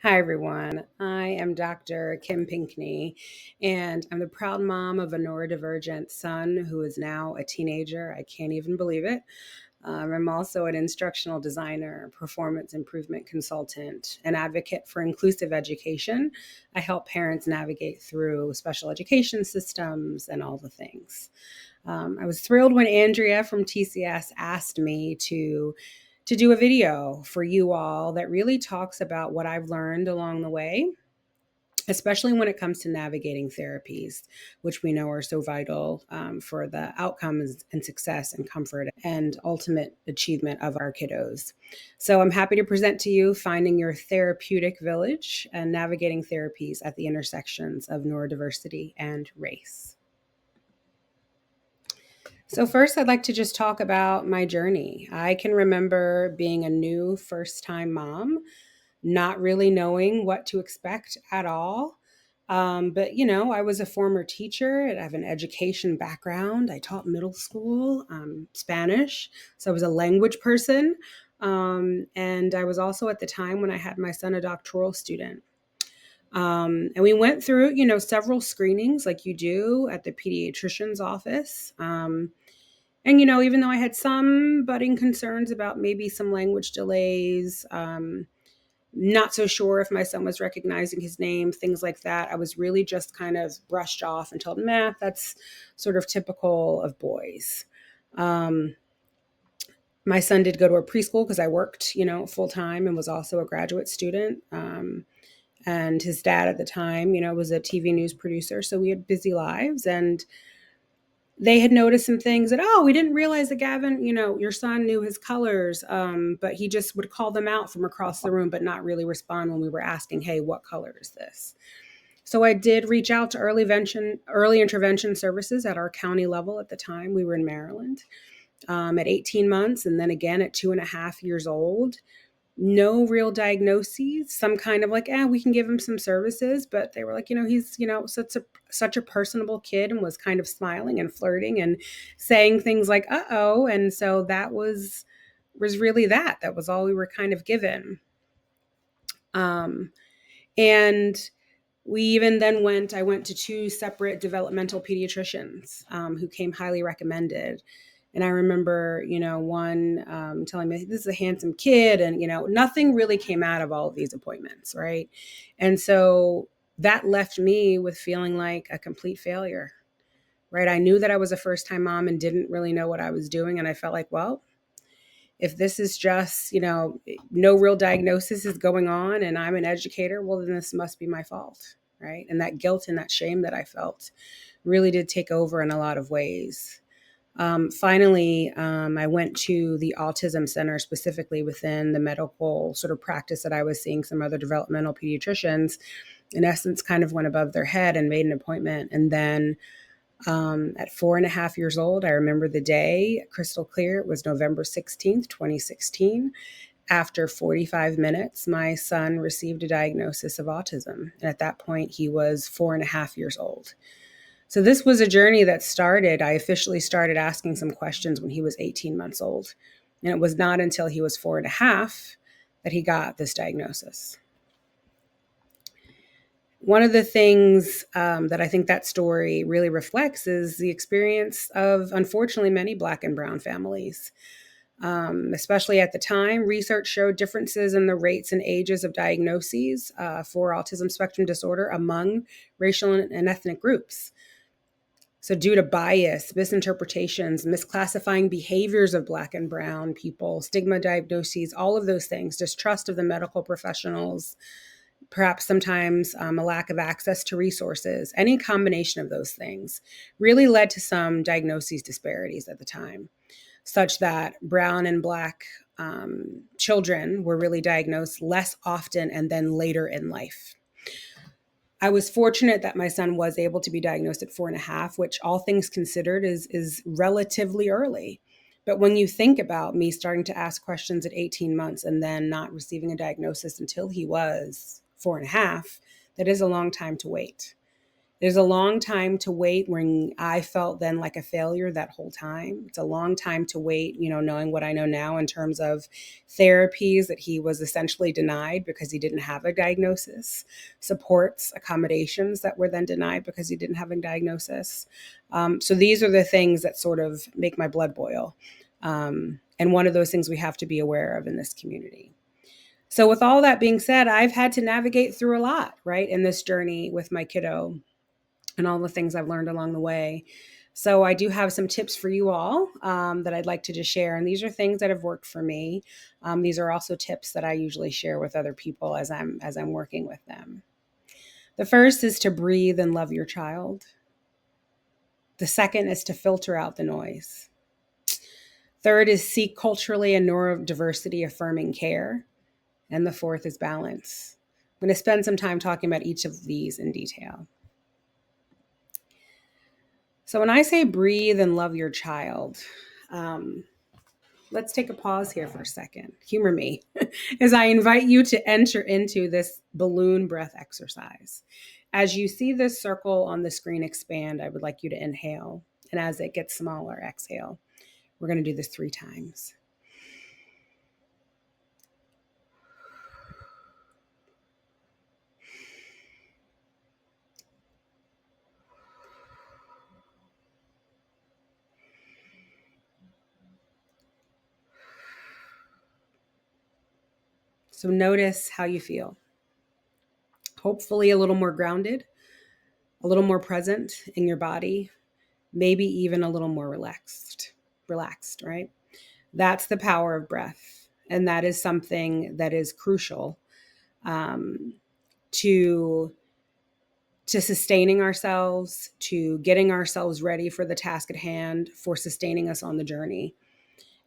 Hi, everyone. I am Dr. Kim Pinckney, and I'm the proud mom of a neurodivergent son who is now a teenager. I can't even believe it. I'm also an instructional designer, performance improvement consultant, an advocate for inclusive education. I help parents navigate through special education systems and all the things. I was thrilled when Andrea from TCS asked me to do a video for you all that really talks about what I've learned along the way, especially when it comes to navigating therapies, which we know are so vital for the outcomes and success and comfort and ultimate achievement of our kiddos. So I'm happy to present to you Finding Your Therapeutic Village and Navigating Therapies at the Intersections of Neurodiversity and Race. So, first, I'd like to just talk about my journey. I can remember being a new first time mom, not really knowing what to expect at all. But I was a former teacher. I have an education background. I taught middle school Spanish. So, I was a language person. And I was also at the time when I had my son a doctoral student. And we went through, several screenings like you do at the pediatrician's office. And even though I had some budding concerns about maybe some language delays, not so sure if my son was recognizing his name, things like that, I was really just kind of brushed off and told, that's sort of typical of boys. My son did go to a preschool because I worked, full time and was also a graduate student. And his dad at the time, was a TV news producer. So we had busy lives, and they had noticed some things that, we didn't realize that Gavin, your son knew his colors, but he just would call them out from across the room, but not really respond when we were asking, hey, what color is this? So I did reach out to early intervention services at our county level at the time. We were in Maryland at 18 months, and then again at 2.5 years old. No real diagnoses, some kind of like, we can give him some services, but they were like, he's, such a personable kid and was kind of smiling and flirting and saying things like, uh-oh. And so that was really that was all we were kind of given. And we even then I went to two separate developmental pediatricians who came highly recommended. And I remember, one telling me, this is a handsome kid. And, nothing really came out of all of these appointments. Right. And so that left me with feeling like a complete failure. Right. I knew that I was a first time mom and didn't really know what I was doing. And I felt like, well, if this is just, no real diagnosis is going on and I'm an educator, well, then this must be my fault. Right. And that guilt and that shame that I felt really did take over in a lot of ways. Finally, I went to the autism center, specifically within the medical sort of practice that I was seeing some other developmental pediatricians, in essence, kind of went above their head and made an appointment. And then at 4.5 years old, I remember the day crystal clear. It was November 16th, 2016. After 45 minutes, my son received a diagnosis of autism. And at that point, he was 4.5 years old. So this was a journey that I officially started asking some questions when he was 18 months old. And it was not until he was 4.5 that he got this diagnosis. One of the things that I think that story really reflects is the experience of, unfortunately, many Black and Brown families. Especially at the time, research showed differences in the rates and ages of diagnoses for autism spectrum disorder among racial and ethnic groups. So due to bias, misinterpretations, misclassifying behaviors of Black and Brown people, stigma diagnoses, all of those things, distrust of the medical professionals, perhaps sometimes a lack of access to resources, any combination of those things really led to some diagnoses disparities at the time, such that Brown and Black children were really diagnosed less often and then later in life. I was fortunate that my son was able to be diagnosed at 4.5, which all things considered is relatively early. But when you think about me starting to ask questions at 18 months and then not receiving a diagnosis until he was 4.5, that is a long time to wait. There's a long time to wait when I felt then like a failure that whole time. It's a long time to wait, knowing what I know now in terms of therapies that he was essentially denied because he didn't have a diagnosis, supports, accommodations that were then denied because he didn't have a diagnosis. So these are the things that sort of make my blood boil. And one of those things we have to be aware of in this community. So with all that being said, I've had to navigate through a lot, right, in this journey with my kiddo and all the things I've learned along the way. So I do have some tips for you all that I'd like to just share. And these are things that have worked for me. These are also tips that I usually share with other people as I'm working with them. The first is to breathe and love your child. The second is to filter out the noise. Third is seek culturally and neurodiversity-affirming care. And the fourth is balance. I'm going to spend some time talking about each of these in detail. So when I say breathe and love your child, let's take a pause here for a second. Humor me as I invite you to enter into this balloon breath exercise. As you see this circle on the screen expand, I would like you to inhale. And as it gets smaller, exhale. We're going to do this 3 times. So notice how you feel. Hopefully a little more grounded, a little more present in your body, maybe even a little more relaxed, right? That's the power of breath. And that is something that is crucial to sustaining ourselves, to getting ourselves ready for the task at hand, for sustaining us on the journey.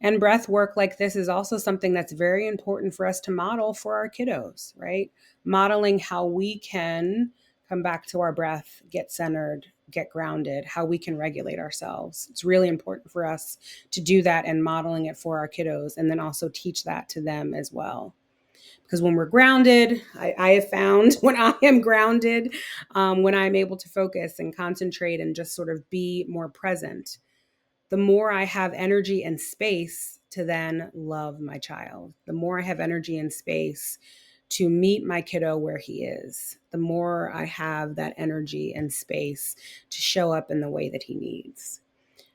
And breath work like this is also something that's very important for us to model for our kiddos, right? Modeling how we can come back to our breath, get centered, get grounded, how we can regulate ourselves. It's really important for us to do that and modeling it for our kiddos, and then also teach that to them as well. Because when we're grounded, I have found when I am grounded, when I'm able to focus and concentrate and just sort of be more present, the more I have energy and space to then love my child, the more I have energy and space to meet my kiddo where he is, the more I have that energy and space to show up in the way that he needs.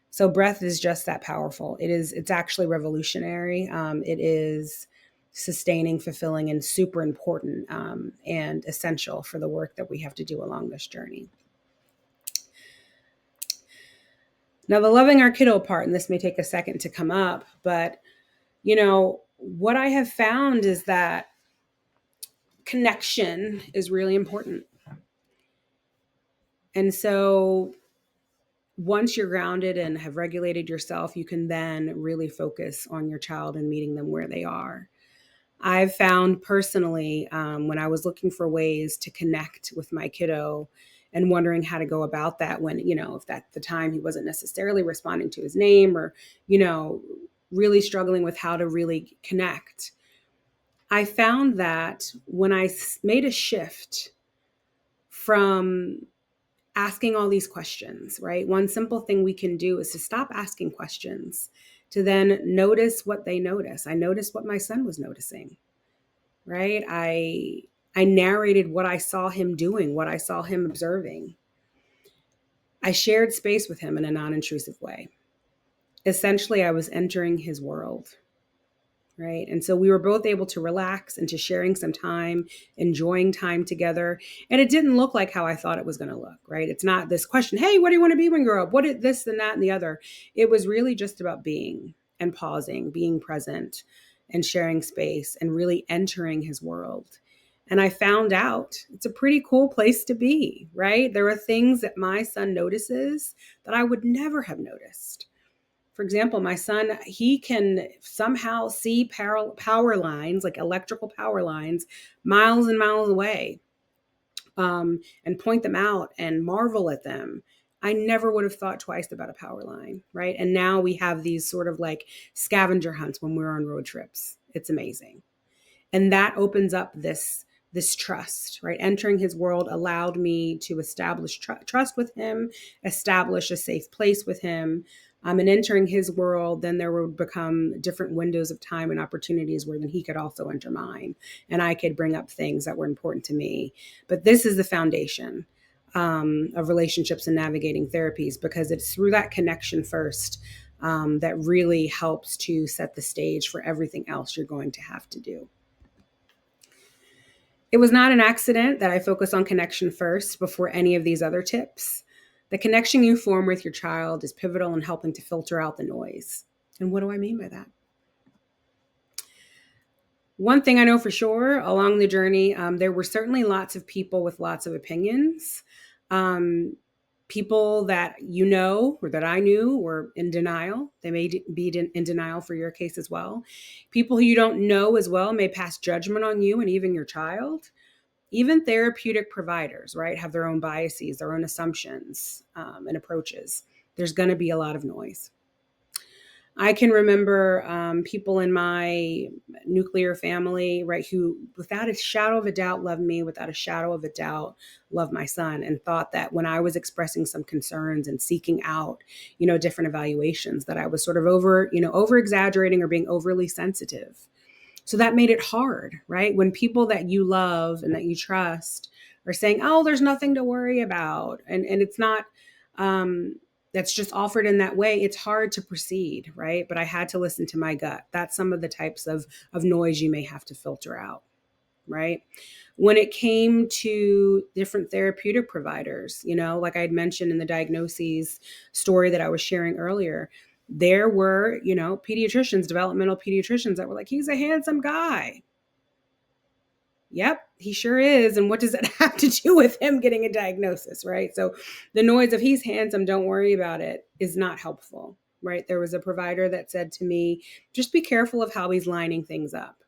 So breath is just that powerful. It's actually revolutionary. It is sustaining, fulfilling, and super important and essential for the work that we have to do along this journey. Now, the loving our kiddo part, and this may take a second to come up, but, what I have found is that connection is really important. And so once you're grounded and have regulated yourself, you can then really focus on your child and meeting them where they are. I've found personally, when I was looking for ways to connect with my kiddo and wondering how to go about that when, if at the time he wasn't necessarily responding to his name or, really struggling with how to really connect, I found that when I made a shift from asking all these questions, right? One simple thing we can do is to stop asking questions, to then notice what they notice. I noticed what my son was noticing, right? I narrated what I saw him doing, what I saw him observing. I shared space with him in a non-intrusive way. Essentially, I was entering his world, right? And so we were both able to relax into sharing some time, enjoying time together. And it didn't look like how I thought it was going to look, right? It's not this question, hey, what do you want to be when you grow up? What is this and that and the other? It was really just about being and pausing, being present and sharing space and really entering his world. And I found out it's a pretty cool place to be, right? There are things that my son notices that I would never have noticed. For example, my son, he can somehow see power lines, like electrical power lines, miles and miles away, and point them out and marvel at them. I never would have thought twice about a power line, right? And now we have these sort of like scavenger hunts when we're on road trips. It's amazing. And that opens up this this trust, right? Entering his world allowed me to establish trust with him, establish a safe place with him. And entering his world, then there would become different windows of time and opportunities where then he could also enter mine, and I could bring up things that were important to me. But this is the foundation of relationships and navigating therapies, because it's through that connection first that really helps to set the stage for everything else you're going to have to do. It was not an accident that I focus on connection first before any of these other tips. The connection you form with your child is pivotal in helping to filter out the noise. And what do I mean by that? One thing I know for sure along the journey, there were certainly lots of people with lots of opinions. People that you know or that I knew were in denial. They may be in denial for your case as well. People who you don't know as well may pass judgment on you and even your child. Even therapeutic providers, right, have their own biases, their own assumptions and approaches. There's going to be a lot of noise. I can remember people in my nuclear family, right, who without a shadow of a doubt loved me, without a shadow of a doubt loved my son, and thought that when I was expressing some concerns and seeking out, different evaluations, that I was sort of over exaggerating or being overly sensitive. So that made it hard, right? When people that you love and that you trust are saying, oh, there's nothing to worry about. And it's not, that's just offered in that way. It's hard to proceed, right? But I had to listen to my gut. That's some of the types of noise you may have to filter out, right? When it came to different therapeutic providers, like I had mentioned in the diagnoses story that I was sharing earlier, there were, pediatricians, developmental pediatricians that were like, he's a handsome guy. Yep, he sure is. And what does that have to do with him getting a diagnosis, right? So the noise of he's handsome, don't worry about it, is not helpful, right? There was a provider that said to me, just be careful of how he's lining things up.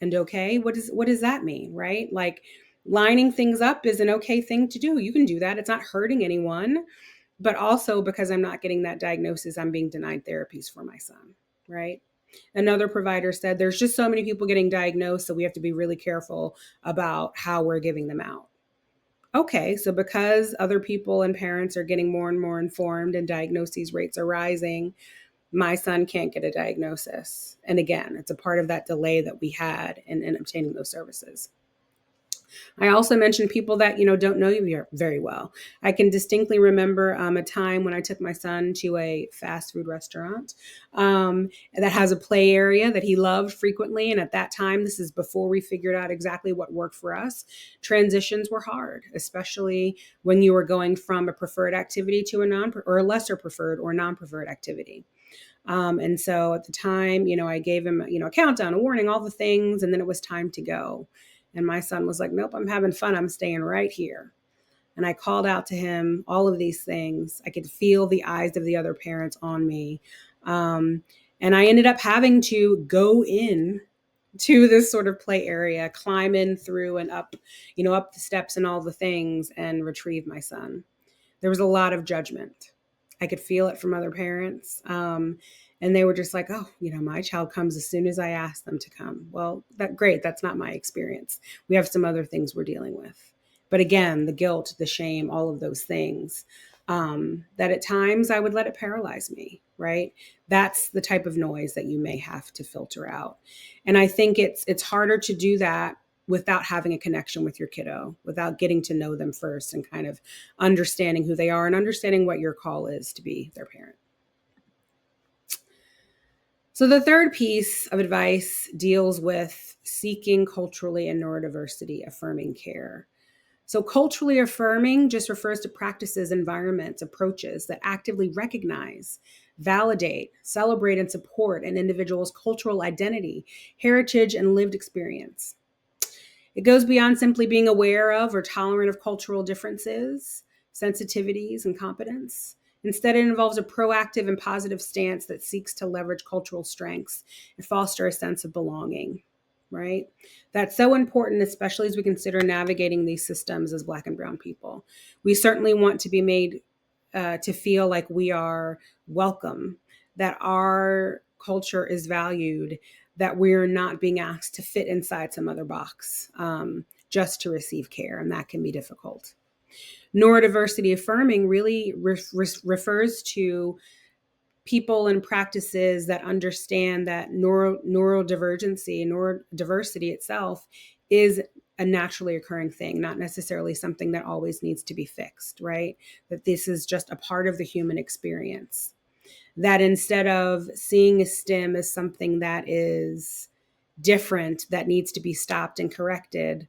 And okay, what does that mean, right? Like, lining things up is an okay thing to do. You can do that. It's not hurting anyone. But also, because I'm not getting that diagnosis, I'm being denied therapies for my son, right? Another provider said, there's just so many people getting diagnosed, so we have to be really careful about how we're giving them out. Okay, so because other people and parents are getting more and more informed and diagnoses rates are rising, my son can't get a diagnosis. And again, it's a part of that delay that we had in obtaining those services. I also mentioned people that, don't know you very well. I can distinctly remember a time when I took my son to a fast food restaurant that has a play area that he loved frequently. And at that time, this is before we figured out exactly what worked for us, transitions were hard, especially when you were going from a preferred activity to a lesser preferred or non-preferred activity. And so at the time, I gave him, a countdown, a warning, all the things, and then it was time to go. And my son was like, nope, I'm having fun. I'm staying right here. And I called out to him all of these things. I could feel the eyes of the other parents on me. And I ended up having to go in to this sort of play area, climb in through and up, up the steps and all the things, and retrieve my son. There was a lot of judgment. I could feel it from other parents. And they were just like, oh, my child comes as soon as I ask them to come. Well, great. That's not my experience. We have some other things we're dealing with. But again, the guilt, the shame, all of those things, that at times I would let it paralyze me, right? That's the type of noise that you may have to filter out. And I think it's harder to do that without having a connection with your kiddo, without getting to know them first and kind of understanding who they are and understanding what your call is to be their parent. So the third piece of advice deals with seeking culturally and neurodiversity affirming care. So culturally affirming just refers to practices, environments, approaches that actively recognize, validate, celebrate, and support an individual's cultural identity, heritage, and lived experience. It goes beyond simply being aware of or tolerant of cultural differences, sensitivities, and competence. Instead, it involves a proactive and positive stance that seeks to leverage cultural strengths and foster a sense of belonging, right? That's so important, especially as we consider navigating these systems as Black and Brown people. We certainly want to be made to feel like we are welcome, that our culture is valued, that we're not being asked to fit inside some other box just to receive care, and that can be difficult. Neurodiversity affirming really refers to people and practices that understand that neurodivergency, neurodiversity itself is a naturally occurring thing, not necessarily something that always needs to be fixed, right? That this is just a part of the human experience. That instead of seeing a STEM as something that is different, that needs to be stopped and corrected,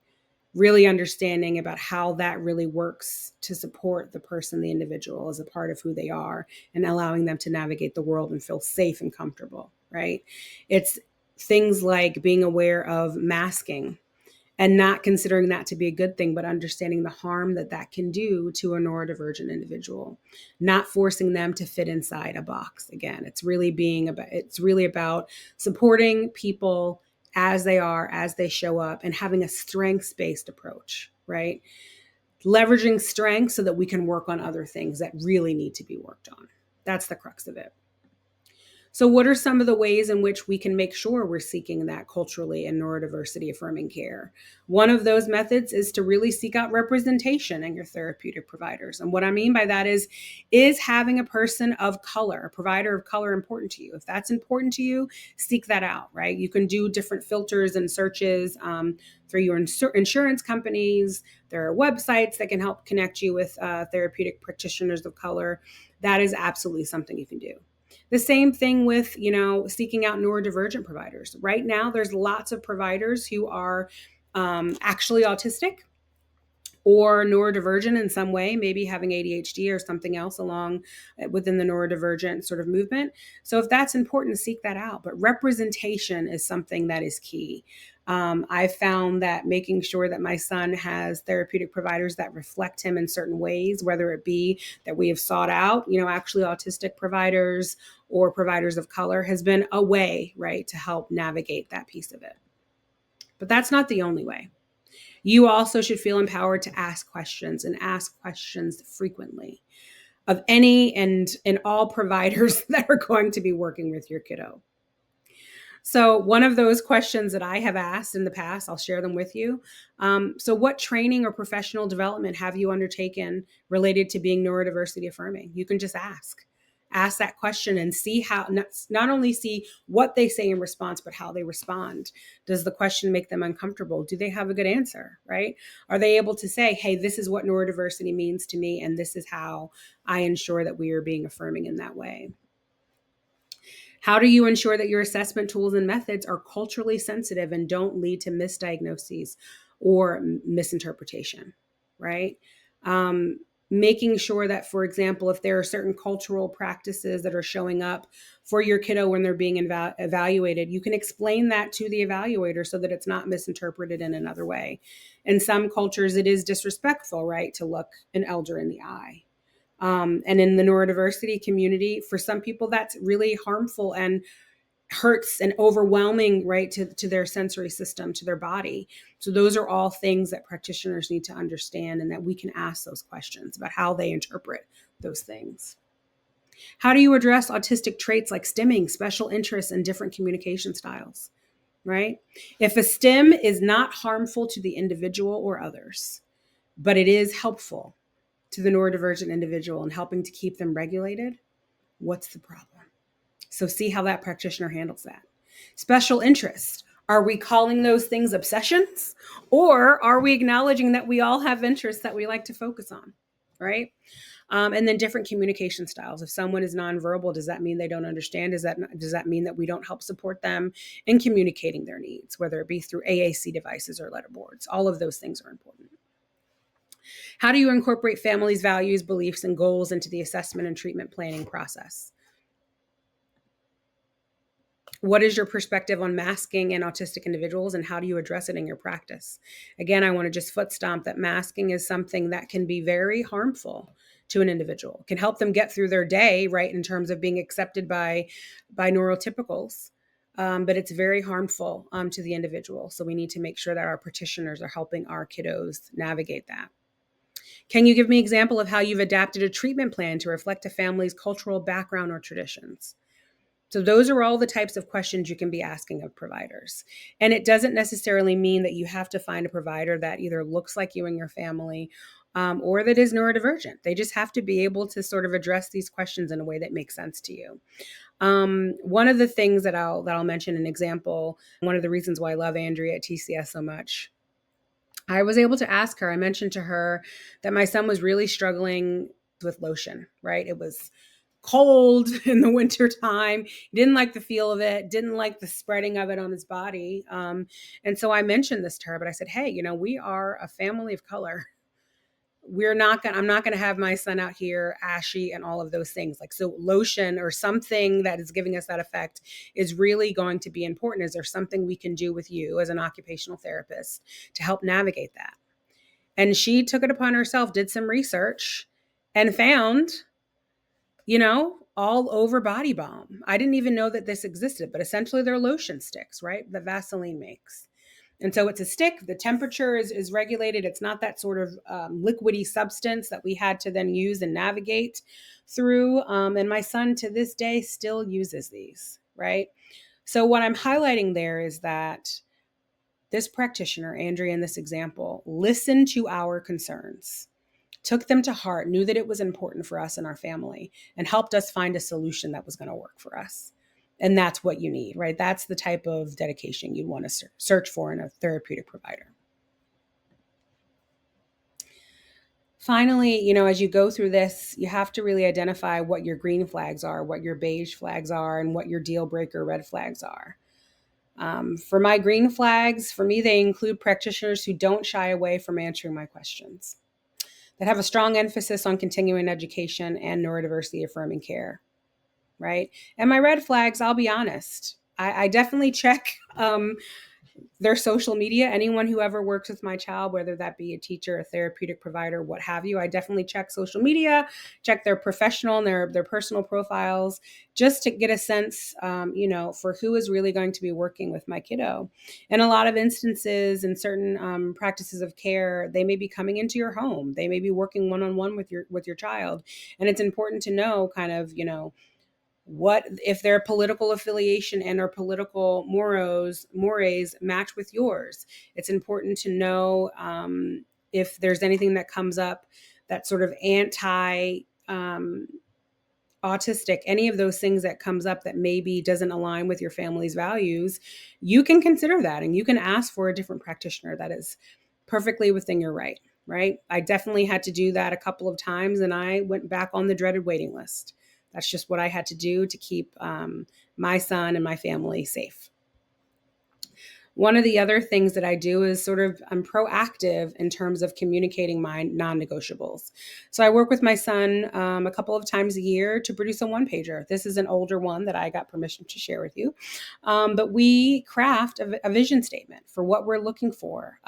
really understanding about how that really works to support the person, the individual, as a part of who they are, and allowing them to navigate the world and feel safe and comfortable, right? It's things like being aware of masking and not considering that to be a good thing, but understanding the harm that that can do to a neurodivergent individual, not forcing them to fit inside a box. Again, it's really about supporting people as they are, as they show up, and having a strengths-based approach, right? Leveraging strengths so that we can work on other things that really need to be worked on. That's the crux of it. So what are some of the ways in which we can make sure we're seeking that culturally and neurodiversity affirming care? One of those methods is to really seek out representation in your therapeutic providers. And what I mean by that is having a person of color, a provider of color, important to you? If that's important to you, seek that out, right? You can do different filters and searches through your insurance companies. There are websites that can help connect you with therapeutic practitioners of color. That is absolutely something you can do. The same thing with, seeking out neurodivergent providers. Right now, there's lots of providers who are actually autistic or neurodivergent in some way, maybe having ADHD or something else along within the neurodivergent sort of movement. So if that's important, seek that out. But representation is something that is key. I found that making sure that my son has therapeutic providers that reflect him in certain ways, whether it be that we have sought out, actually autistic providers or providers of color, has been a way, right, to help navigate that piece of it. But that's not the only way. You also should feel empowered to ask questions, and ask questions frequently of any and all providers that are going to be working with your kiddo. So one of those questions that I have asked in the past, I'll share them with you. So what training or professional development have you undertaken related to being neurodiversity affirming? You can just ask that question and see how, not only see what they say in response, but how they respond. Does the question make them uncomfortable? Do they have a good answer, right? Are they able to say, hey, this is what neurodiversity means to me, and this is how I ensure that we are being affirming in that way? How do you ensure that your assessment tools and methods are culturally sensitive and don't lead to misdiagnoses or misinterpretation, right? Making sure that, for example, if there are certain cultural practices that are showing up for your kiddo when they're being evaluated, you can explain that to the evaluator so that it's not misinterpreted in another way. In some cultures, it is disrespectful, right, to look an elder in the eye. And in the neurodiversity community, for some people, that's really harmful and hurts and overwhelming, right, to their sensory system, to their body. So those are all things that practitioners need to understand, and that we can ask those questions about how they interpret those things. How do you address autistic traits like stimming, special interests, and different communication styles, right? If a stim is not harmful to the individual or others, but it is helpful to the neurodivergent individual and helping to keep them regulated, what's the problem? So see how that practitioner handles that. Special interests. Are we calling those things obsessions? Or are we acknowledging that we all have interests that we like to focus on, right? And then different communication styles. If someone is nonverbal, does that mean they don't understand? Does that mean that we don't help support them in communicating their needs, whether it be through AAC devices or letterboards? All of those things are important. How do you incorporate families' values, beliefs, and goals into the assessment and treatment planning process? What is your perspective on masking in autistic individuals, and how do you address it in your practice? Again, I want to just foot stomp that masking is something that can be very harmful to an individual. It can help them get through their day, right, in terms of being accepted by neurotypicals. But it's very harmful to the individual. So we need to make sure that our practitioners are helping our kiddos navigate that. Can you give me an example of how you've adapted a treatment plan to reflect a family's cultural background or traditions? So those are all the types of questions you can be asking of providers. And it doesn't necessarily mean that you have to find a provider that either looks like you and your family, or that is neurodivergent. They just have to be able to sort of address these questions in a way that makes sense to you. One of the things that I'll mention an example, one of the reasons why I love Andrea at TCS so much, I was able to ask her, I mentioned to her that my son was really struggling with lotion, right? It was cold in the winter time. He didn't like the feel of it, didn't like the spreading of it on his body. And so I mentioned this to her, but I said, hey, we are a family of color. I'm not going to have my son out here ashy and all of those things. Like, so lotion or something that is giving us that effect is really going to be important. Is there something we can do with you as an occupational therapist to help navigate that? And she took it upon herself, did some research, and found, all over body balm. I didn't even know that this existed, but essentially they're lotion sticks, right? That Vaseline makes. And so it's a stick. The temperature is regulated. It's not that sort of liquidy substance that we had to then use and navigate through. And my son to this day still uses these, right? So what I'm highlighting there is that this practitioner, Andrea, in this example, listened to our concerns, took them to heart, knew that it was important for us and our family, and helped us find a solution that was going to work for us. And that's what you need, right? That's the type of dedication you want to search for in a therapeutic provider. Finally, as you go through this, you have to really identify what your green flags are, what your beige flags are, and what your deal breaker red flags are. For my green flags, for me, they include practitioners who don't shy away from answering my questions, that have a strong emphasis on continuing education and neurodiversity affirming care, right? And my red flags, I'll be honest, I definitely check their social media. Anyone who ever works with my child, whether that be a teacher, a therapeutic provider, what have you, I definitely check social media, check their professional and their personal profiles, just to get a sense, for who is really going to be working with my kiddo. In a lot of instances, in certain practices of care, they may be coming into your home. They may be working one-on-one with your child, and it's important to know kind of, what if their political affiliation and or political mores match with yours. It's important to know if there's anything that comes up that sort of anti autistic, any of those things that comes up that maybe doesn't align with your family's values. You can consider that, and you can ask for a different practitioner. That is perfectly within your right? I definitely had to do that a couple of times, and I went back on the dreaded waiting list. That's just what I had to do to keep my son and my family safe. One of the other things that I do is I'm proactive in terms of communicating my non-negotiables. So I work with my son a couple of times a year to produce a one-pager. This is an older one that I got permission to share with you. But we craft a vision statement for what we're looking for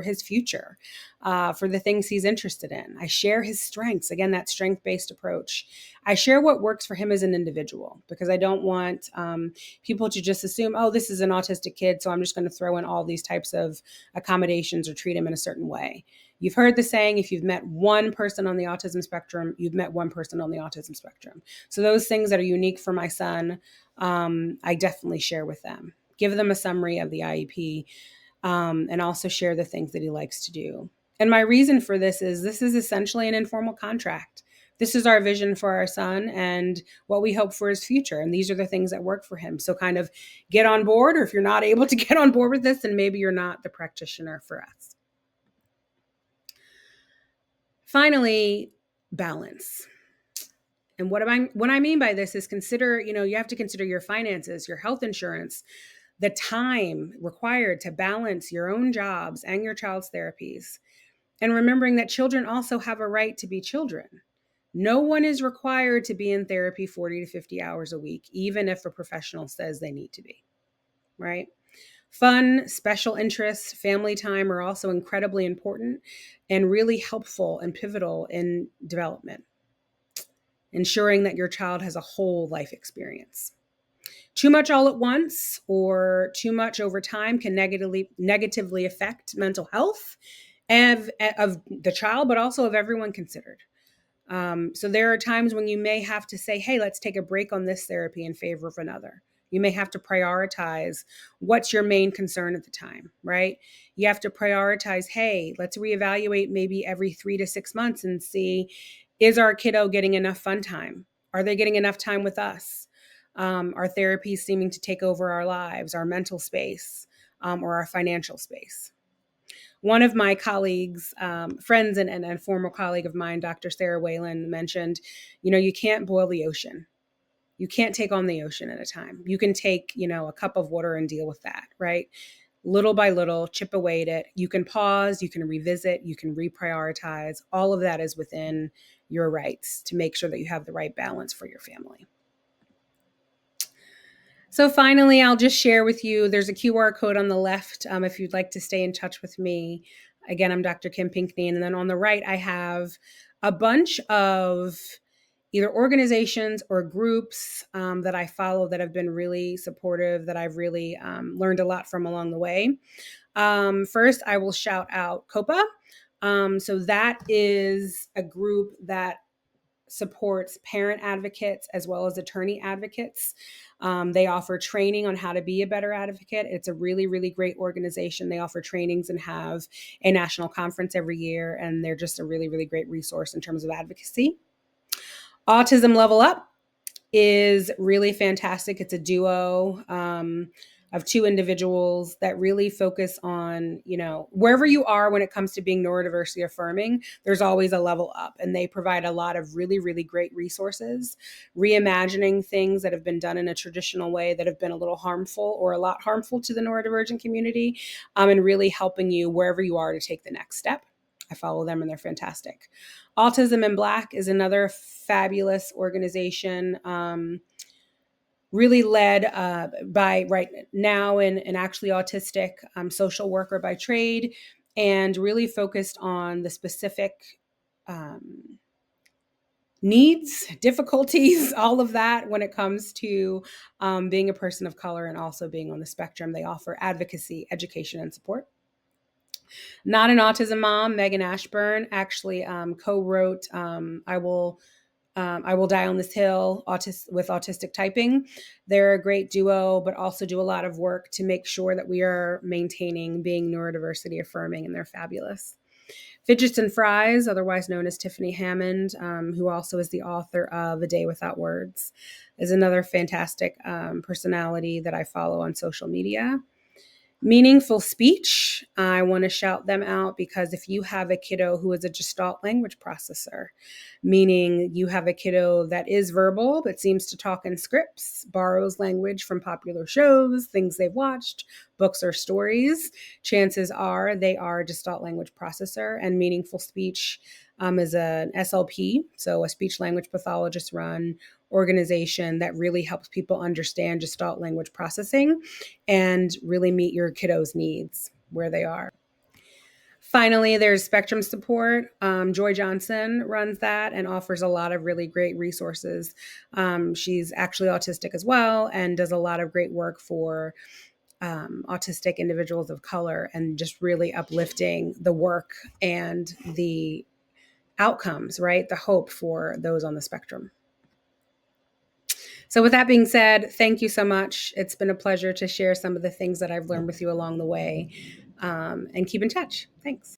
his future, for the things he's interested in. I share his strengths. Again, that strength-based approach. I share what works for him as an individual, because I don't want people to just assume, oh, this is an autistic kid, so I'm just going to throw in all these types of accommodations or treat him in a certain way. You've heard the saying, if you've met one person on the autism spectrum, you've met one person on the autism spectrum. So those things that are unique for my son, I definitely share with them. Give them a summary of the IEP, and also share the things that he likes to do. And my reason for this is essentially an informal contract. This is our vision for our son and what we hope for his future. And these are the things that work for him. So kind of get on board, or if you're not able to get on board with this, then maybe you're not the practitioner for us. Finally, balance. And what I mean by this is consider, you have to consider your finances, your health insurance, the time required to balance your own jobs and your child's therapies. And remembering that children also have a right to be children. No one is required to be in therapy 40 to 50 hours a week, even if a professional says they need to be, right? Fun, special interests, family time are also incredibly important and really helpful and pivotal in development, ensuring that your child has a whole life experience. Too much all at once or too much over time can negatively affect mental health of the child, but also of everyone considered. So there are times when you may have to say, hey, let's take a break on this therapy in favor of another. You may have to prioritize what's your main concern at the time, right? You have to prioritize, hey, let's reevaluate maybe every 3 to 6 months and see, is our kiddo getting enough fun time? Are they getting enough time with us? Our therapy is seeming to take over our lives, our mental space, or our financial space. One of my colleagues, friends and former colleague of mine, Dr. Sarah Whalen, mentioned, you can't boil the ocean. You can't take on the ocean at a time. You can take, a cup of water and deal with that, right? Little by little, chip away at it. You can pause, you can revisit, you can reprioritize. All of that is within your rights to make sure that you have the right balance for your family. So finally, I'll just share with you, there's a QR code on the left if you'd like to stay in touch with me. Again, I'm Dr. Kim Pinckney. And then on the right, I have a bunch of either organizations or groups that I follow that have been really supportive, that I've really learned a lot from along the way. First, I will shout out COPA. So that is a group that supports parent advocates as well as attorney advocates. They offer training on how to be a better advocate. It's a really, really great organization. They offer trainings and have a national conference every year, and they're just a really, really great resource in terms of advocacy. Autism Level Up is really fantastic. It's a duo of two individuals that really focus on, wherever you are when it comes to being neurodiversity affirming, there's always a level up, and they provide a lot of really, really great resources, reimagining things that have been done in a traditional way that have been a little harmful or a lot harmful to the neurodivergent community, and really helping you wherever you are to take the next step. I follow them and they're fantastic. Autism in Black is another fabulous organization, really led by right now an actually autistic social worker by trade, and really focused on the specific needs, difficulties, all of that when it comes to being a person of color and also being on the spectrum. They offer advocacy, education, and support. Not an Autism Mom, Megan Ashburn, actually co-wrote I Will Die on This Hill with Autistic Typing. They're a great duo, but also do a lot of work to make sure that we are maintaining being neurodiversity affirming, and they're fabulous. Fidgets and Fries, otherwise known as Tiffany Hammond, who also is the author of A Day Without Words, is another fantastic personality that I follow on social media. Meaningful Speech, I want to shout them out because if you have a kiddo who is a Gestalt language processor, meaning you have a kiddo that is verbal but seems to talk in scripts, borrows language from popular shows, things they've watched, books or stories, chances are they are a Gestalt language processor. And Meaningful Speech is an SLP, so a speech language pathologist run organization that really helps people understand Gestalt language processing and really meet your kiddo's needs where they are. Finally, there's Spectrum Support. Joy Johnson runs that and offers a lot of really great resources. She's actually autistic as well and does a lot of great work for autistic individuals of color, and just really uplifting the work and the outcomes, right? The hope for those on the spectrum. So with that being said, thank you so much. It's been a pleasure to share some of the things that I've learned with you along the way, and keep in touch. Thanks.